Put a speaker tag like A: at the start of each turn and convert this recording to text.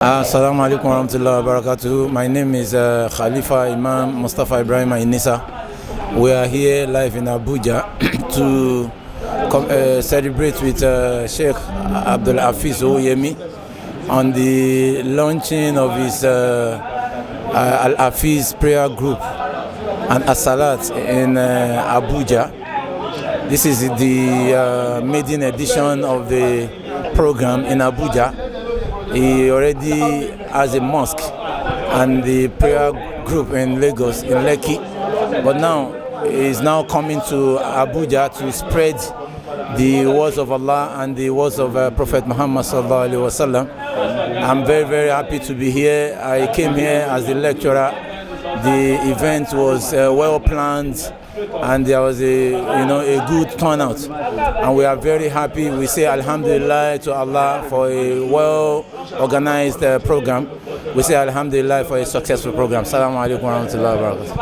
A: Assalamu alaikum warahmatullahi wabarakatuh. My name is Khalifa Imam Mustafa Ibrahim Inisa. We are here live in Abuja to celebrate with Sheikh Al-Hafeez on the launching of his Al-Hafeez prayer group and As-Salat in Abuja. This is the maiden edition of the program in Abuja. He already has a mosque and the prayer group in Lagos, in Lekki, but now he is now coming to Abuja to spread the words of Allah and the words of Prophet Muhammad sallallahu alaihi wasallam. I'm very, very happy to be here. I came here as the lecturer. The event was well planned, and there was a good turnout, and we are very happy. We say Alhamdulillah to Allah for a well organized program. We say Alhamdulillah for a successful program. Assalamu alaikum warahmatullahi wabarakatuh.